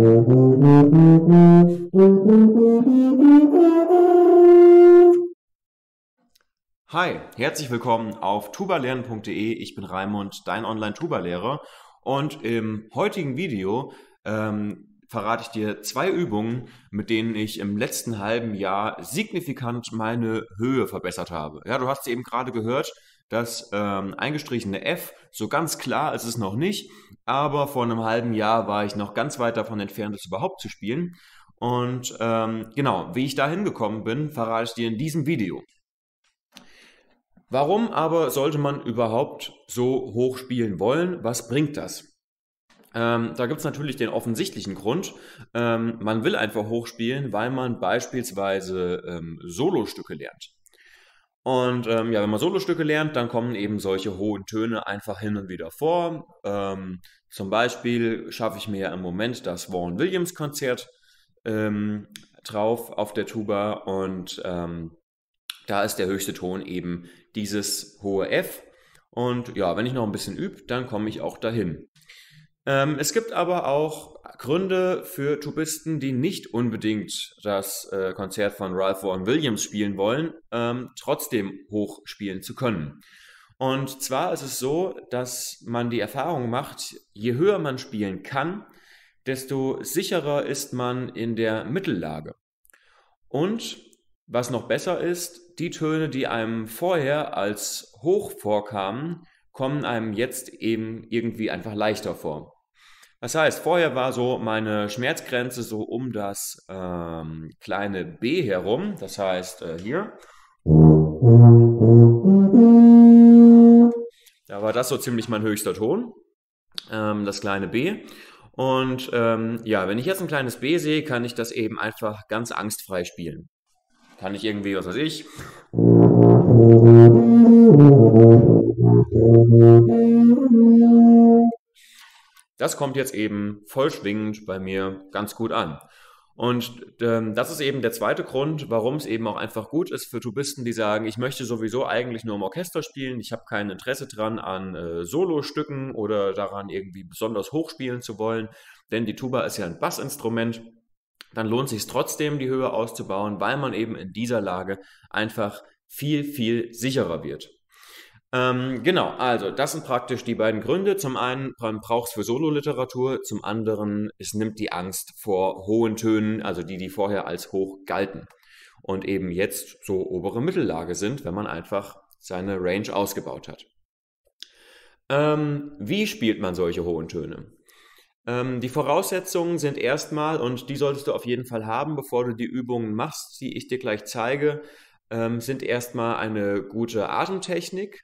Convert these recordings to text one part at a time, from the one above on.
Hi, herzlich willkommen auf tubalernen.de. Ich bin Raimund, dein Online-Tuba-Lehrer, und im heutigen Video verrate ich dir 2 Übungen, mit denen ich im letzten halben Jahr signifikant meine Höhe verbessert habe. Ja, du hast eben gerade gehört, das eingestrichene F, so ganz klar ist es noch nicht, aber vor einem halben Jahr war ich noch ganz weit davon entfernt, es überhaupt zu spielen. Und genau, wie ich da hingekommen bin, verrate ich dir in diesem Video. Warum aber sollte man überhaupt so hoch spielen wollen? Was bringt das? Da gibt es natürlich den offensichtlichen Grund. Man will einfach hoch spielen, weil man beispielsweise Solostücke lernt. Und ja, wenn man Solostücke lernt, dann kommen eben solche hohen Töne einfach hin und wieder vor. Zum Beispiel schaffe ich mir ja im Moment das Vaughan Williams Konzert drauf auf der Tuba, und da ist der höchste Ton eben dieses hohe F. Und ja, wenn ich noch ein bisschen übe, dann komme ich auch dahin. Es gibt aber auch Gründe für Tubisten, die nicht unbedingt das Konzert von Ralph Vaughan Williams spielen wollen, trotzdem hoch spielen zu können. Und zwar ist es so, dass man die Erfahrung macht, je höher man spielen kann, desto sicherer ist man in der Mittellage. Und was noch besser ist, die Töne, die einem vorher als hoch vorkamen, kommen einem jetzt eben irgendwie einfach leichter vor. Das heißt, vorher war so meine Schmerzgrenze so um das kleine B herum, das heißt hier. Da war das so ziemlich mein höchster Ton, das kleine B. Und ja, wenn ich jetzt ein kleines B sehe, kann ich das eben einfach ganz angstfrei spielen. Kann ich irgendwie, was weiß ich. Das kommt jetzt eben voll schwingend bei mir ganz gut an. Und das ist eben der zweite Grund, warum es eben auch einfach gut ist für Tubisten, die sagen, ich möchte sowieso eigentlich nur im Orchester spielen, ich habe kein Interesse dran an Solostücken oder daran irgendwie besonders hoch spielen zu wollen, denn die Tuba ist ja ein Bassinstrument. Dann lohnt es sich trotzdem, die Höhe auszubauen, weil man eben in dieser Lage einfach viel, viel sicherer wird. Genau, also das sind praktisch die beiden Gründe. Zum einen, man braucht es für Sololiteratur, zum anderen, es nimmt die Angst vor hohen Tönen, also die vorher als hoch galten und eben jetzt so obere Mittellage sind, wenn man einfach seine Range ausgebaut hat. Wie spielt man solche hohen Töne? Die Voraussetzungen sind erstmal, und die solltest du auf jeden Fall haben, bevor du die Übungen machst, die ich dir gleich zeige, sind erstmal eine gute Atemtechnik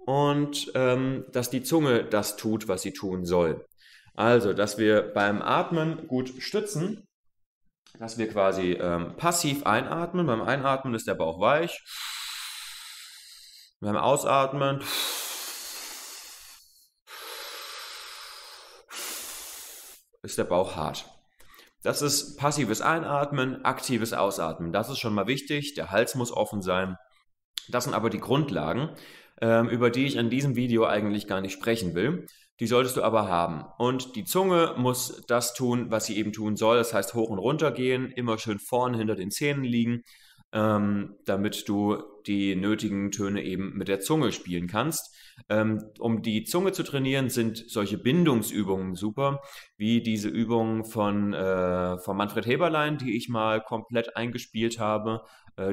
und dass die Zunge das tut, was sie tun soll. Also, dass wir beim Atmen gut stützen, dass wir quasi passiv einatmen. Beim Einatmen ist der Bauch weich. Beim Ausatmen ist der Bauch hart. Das ist passives Einatmen, aktives Ausatmen. Das ist schon mal wichtig. Der Hals muss offen sein. Das sind aber die Grundlagen, über die ich in diesem Video eigentlich gar nicht sprechen will. Die solltest du aber haben. Und die Zunge muss das tun, was sie eben tun soll. Das heißt, hoch und runter gehen, immer schön vorne hinter den Zähnen liegen, damit du die nötigen Töne eben mit der Zunge spielen kannst. Um die Zunge zu trainieren, sind solche Bindungsübungen super, wie diese Übungen von Manfred Heberlein, die ich mal komplett eingespielt habe,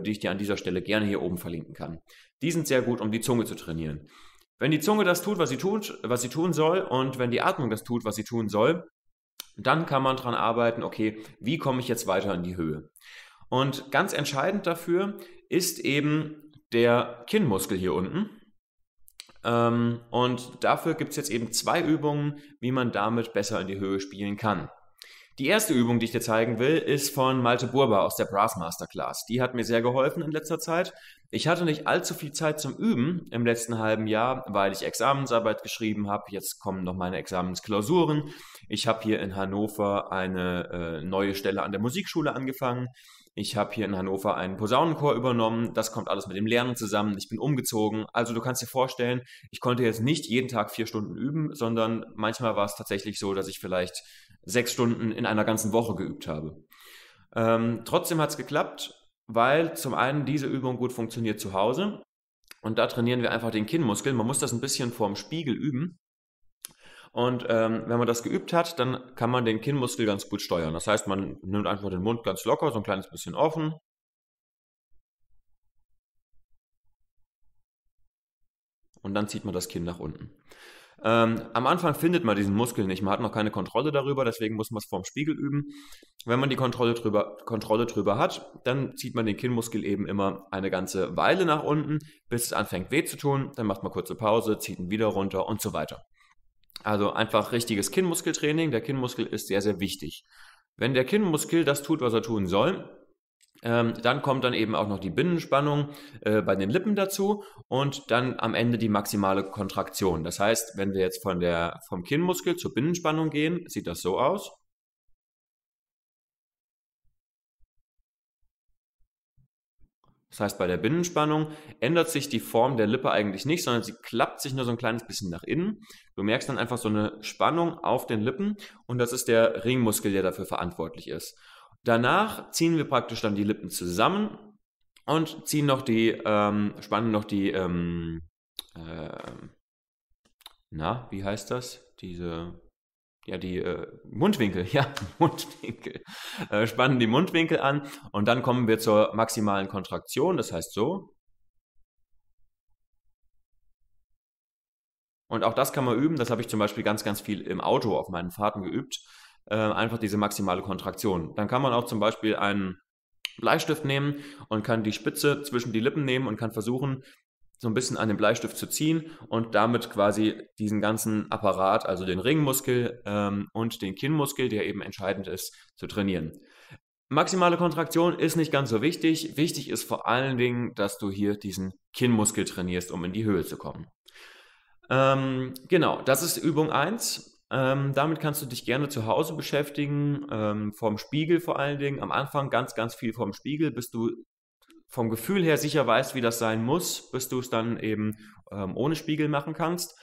die ich dir an dieser Stelle gerne hier oben verlinken kann. Die sind sehr gut, um die Zunge zu trainieren. Wenn die Zunge das tut, was sie tun soll, und wenn die Atmung das tut, was sie tun soll, dann kann man daran arbeiten, okay, wie komme ich jetzt weiter in die Höhe? Und ganz entscheidend dafür ist eben der Kinnmuskel hier unten. Und dafür gibt es jetzt eben 2 Übungen, wie man damit besser in die Höhe spielen kann. Die erste Übung, die ich dir zeigen will, ist von Malte Burba aus der Brass Masterclass. Die hat mir sehr geholfen in letzter Zeit. Ich hatte nicht allzu viel Zeit zum Üben im letzten halben Jahr, weil ich Examensarbeit geschrieben habe. Jetzt kommen noch meine Examensklausuren. Ich habe hier in Hannover eine neue Stelle an der Musikschule angefangen. Ich habe hier in Hannover einen Posaunenchor übernommen. Das kommt alles mit dem Lernen zusammen. Ich bin umgezogen. Also du kannst dir vorstellen, ich konnte jetzt nicht jeden Tag 4 Stunden üben, sondern manchmal war es tatsächlich so, dass ich vielleicht 6 Stunden in einer ganzen Woche geübt habe. Trotzdem hat es geklappt, weil zum einen diese Übung gut funktioniert zu Hause und da trainieren wir einfach den Kinnmuskel. Man muss das ein bisschen vorm Spiegel üben. Und wenn man das geübt hat, dann kann man den Kinnmuskel ganz gut steuern. Das heißt, man nimmt einfach den Mund ganz locker, so ein kleines bisschen offen. Und dann zieht man das Kinn nach unten. Am Anfang findet man diesen Muskel nicht. Man hat noch keine Kontrolle darüber, deswegen muss man es vorm Spiegel üben. Wenn man die Kontrolle drüber hat, dann zieht man den Kinnmuskel eben immer eine ganze Weile nach unten, bis es anfängt weh zu tun. Dann macht man kurze Pause, zieht ihn wieder runter und so weiter. Also einfach richtiges Kinnmuskeltraining. Der Kinnmuskel ist sehr, sehr wichtig. Wenn der Kinnmuskel das tut, was er tun soll, dann kommt dann eben auch noch die Binnenspannung bei den Lippen dazu und dann am Ende die maximale Kontraktion. Das heißt, wenn wir jetzt vom Kinnmuskel zur Binnenspannung gehen, sieht das so aus. Das heißt, bei der Binnenspannung ändert sich die Form der Lippe eigentlich nicht, sondern sie klappt sich nur so ein kleines bisschen nach innen. Du merkst dann einfach so eine Spannung auf den Lippen und das ist der Ringmuskel, der dafür verantwortlich ist. Danach ziehen wir praktisch dann die Lippen zusammen und spannen noch die, wie heißt das? Die Mundwinkel, Mundwinkel. Spannen die Mundwinkel an und dann kommen wir zur maximalen Kontraktion, das heißt so. Und auch das kann man üben, das habe ich zum Beispiel ganz, ganz viel im Auto auf meinen Fahrten geübt. Einfach diese maximale Kontraktion. Dann kann man auch zum Beispiel einen Bleistift nehmen und kann die Spitze zwischen die Lippen nehmen und kann versuchen, so ein bisschen an den Bleistift zu ziehen und damit quasi diesen ganzen Apparat, also den Ringmuskel und den Kinnmuskel, der eben entscheidend ist, zu trainieren. Maximale Kontraktion ist nicht ganz so wichtig. Wichtig ist vor allen Dingen, dass du hier diesen Kinnmuskel trainierst, um in die Höhe zu kommen. Genau, das ist Übung 1. Damit kannst du dich gerne zu Hause beschäftigen, vorm Spiegel vor allen Dingen. Am Anfang ganz, ganz viel vorm Spiegel, bis du vom Gefühl her sicher weißt, wie das sein muss, bis du es dann eben ohne Spiegel machen kannst.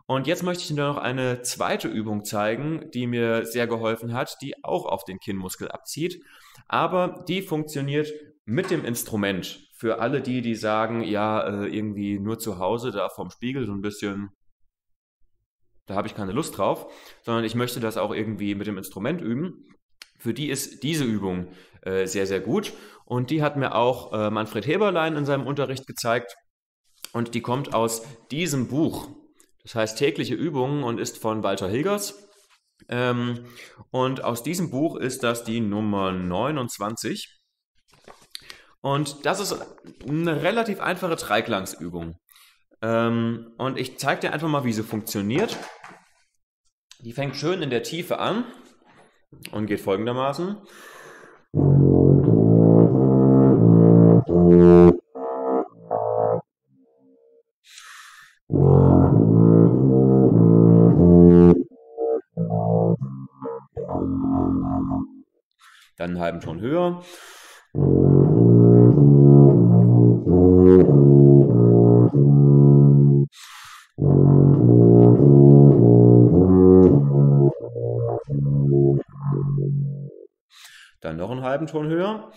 Und jetzt möchte ich dir noch eine zweite Übung zeigen, die mir sehr geholfen hat, die auch auf den Kinnmuskel abzieht. Aber die funktioniert mit dem Instrument. Für alle die sagen, ja, irgendwie nur zu Hause, da vorm Spiegel so ein bisschen, da habe ich keine Lust drauf, sondern ich möchte das auch irgendwie mit dem Instrument üben. Für die ist diese Übung sehr, sehr gut. Und die hat mir auch Manfred Heberlein in seinem Unterricht gezeigt. Und die kommt aus diesem Buch. Das heißt Tägliche Übungen und ist von Walter Hilgers. Und aus diesem Buch ist das die Nummer 29. Und das ist eine relativ einfache Dreiklangsübung. Und ich zeige dir einfach mal, wie sie funktioniert. Die fängt schön in der Tiefe an und geht folgendermaßen. Dann einen halben Ton höher. Dann noch einen halben Ton höher.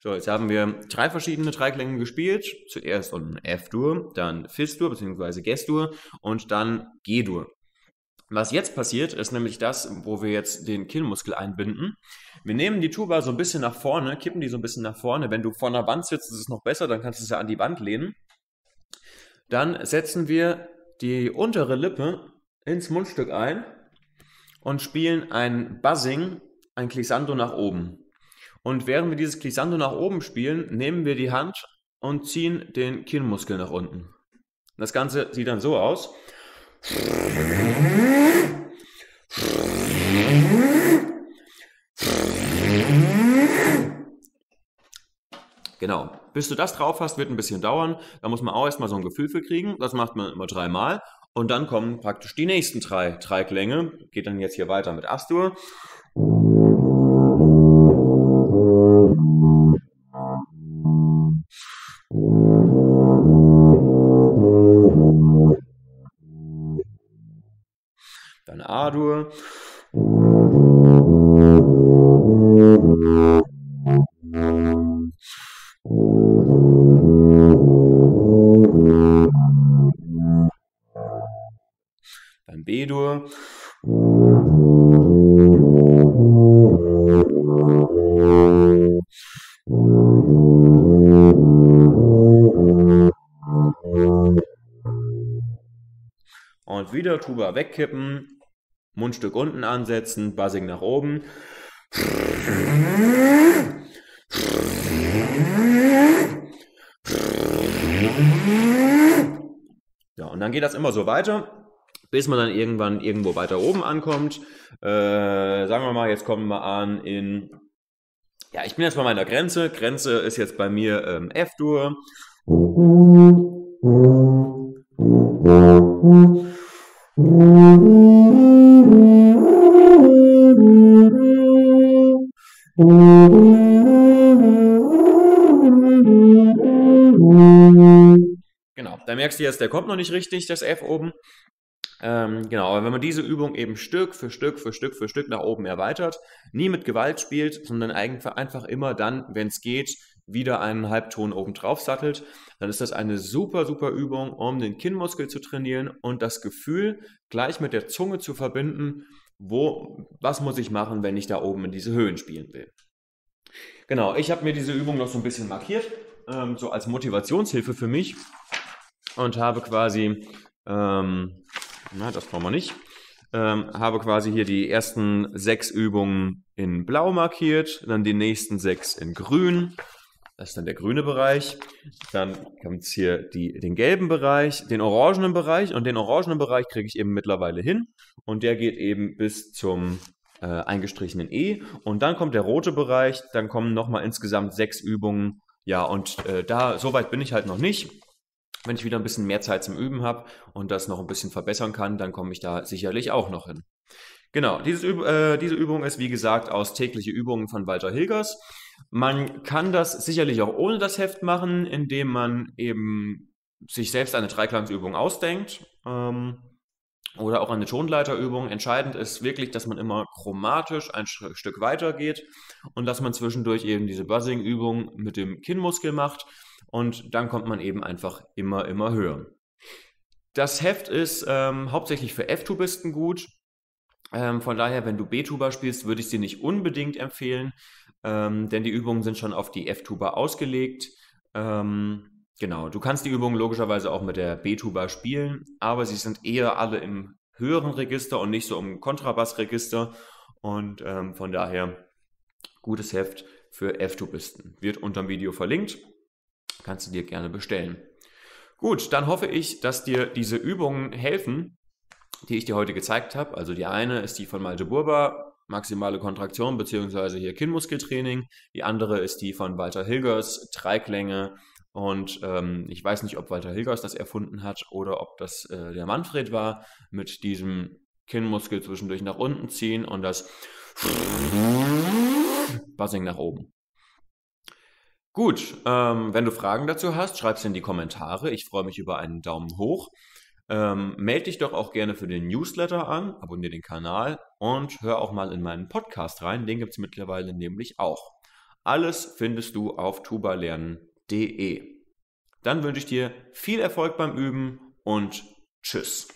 So, jetzt haben wir 3 verschiedene Dreiklänge gespielt. Zuerst unten F-Dur, dann Fis-Dur bzw. Ges-Dur und dann G-Dur. Was jetzt passiert, ist nämlich das, wo wir jetzt den Kinnmuskel einbinden. Wir nehmen die Tuba so ein bisschen nach vorne, kippen die so ein bisschen nach vorne. Wenn du vor einer Wand sitzt, ist es noch besser, dann kannst du es ja an die Wand lehnen. Dann setzen wir die untere Lippe ins Mundstück ein und spielen ein Buzzing, ein Glissando nach oben. Und während wir dieses Glissando nach oben spielen, nehmen wir die Hand und ziehen den Kinnmuskel nach unten. Das Ganze sieht dann so aus. Genau. Bis du das drauf hast, wird ein bisschen dauern. Da muss man auch erstmal so ein Gefühl für kriegen. Das macht man immer 3 Mal. Und dann kommen praktisch die nächsten 3 Klänge. Geht dann jetzt hier weiter mit As-Dur. Dann A-Dur. Dann B-Dur. Und wieder Tuba wegkippen, Mundstück unten ansetzen, Buzzing nach oben. Ja, und dann geht das immer so weiter, bis man dann irgendwann irgendwo weiter oben ankommt. Sagen wir mal, jetzt kommen wir an in, ja, ich bin jetzt bei meiner Grenze. Grenze ist jetzt bei mir F-Dur. Genau, da merkst du jetzt, der kommt noch nicht richtig, das F oben. Genau, aber wenn man diese Übung eben Stück für Stück nach oben erweitert, nie mit Gewalt spielt, sondern einfach immer dann, wenn es geht, wieder einen Halbton oben drauf sattelt, dann ist das eine super, super Übung, um den Kinnmuskel zu trainieren und das Gefühl gleich mit der Zunge zu verbinden, was muss ich machen, wenn ich da oben in diese Höhen spielen will. Genau, ich habe mir diese Übung noch so ein bisschen markiert, so als Motivationshilfe für mich und habe quasi, das brauchen wir nicht, habe quasi hier die ersten 6 Übungen in blau markiert, dann die nächsten 6 in grün. Das ist dann der grüne Bereich. Dann kommt es hier den gelben Bereich, den orangenen Bereich. Und den orangenen Bereich kriege ich eben mittlerweile hin. Und der geht eben bis zum eingestrichenen E. Und dann kommt der rote Bereich. Dann kommen nochmal insgesamt 6 Übungen. Ja, und so weit bin ich halt noch nicht. Wenn ich wieder ein bisschen mehr Zeit zum Üben habe und das noch ein bisschen verbessern kann, dann komme ich da sicherlich auch noch hin. Genau, diese Übung ist wie gesagt aus Tägliche Übungen von Walter Hilgers. Man kann das sicherlich auch ohne das Heft machen, indem man eben sich selbst eine Dreiklangsübung ausdenkt oder auch eine Tonleiterübung. Entscheidend ist wirklich, dass man immer chromatisch ein Stück weiter geht und dass man zwischendurch eben diese Buzzing-Übung mit dem Kinnmuskel macht und dann kommt man eben einfach immer höher. Das Heft ist hauptsächlich für F-Tubisten gut. Von daher, wenn du B-Tuba spielst, würde ich sie nicht unbedingt empfehlen, denn die Übungen sind schon auf die F-Tuba ausgelegt. Genau, du kannst die Übungen logischerweise auch mit der B-Tuba spielen, aber sie sind eher alle im höheren Register und nicht so im Kontrabassregister und von daher gutes Heft für F-Tubisten. Wird unter dem Video verlinkt, kannst du dir gerne bestellen. Gut, dann hoffe ich, dass dir diese Übungen helfen, die ich dir heute gezeigt habe. Also die eine ist die von Malte Burba, maximale Kontraktion bzw. hier Kinnmuskeltraining. Die andere ist die von Walter Hilgers, Dreiklänge. Und ich weiß nicht, ob Walter Hilgers das erfunden hat oder ob das der Manfred war, mit diesem Kinnmuskel zwischendurch nach unten ziehen und das Buzzing nach oben. Gut, wenn du Fragen dazu hast, schreib es in die Kommentare. Ich freue mich über einen Daumen hoch. Melde dich doch auch gerne für den Newsletter an, abonniere den Kanal und hör auch mal in meinen Podcast rein. Den gibt es mittlerweile nämlich auch. Alles findest du auf tubalernen.de. Dann wünsche ich dir viel Erfolg beim Üben und tschüss.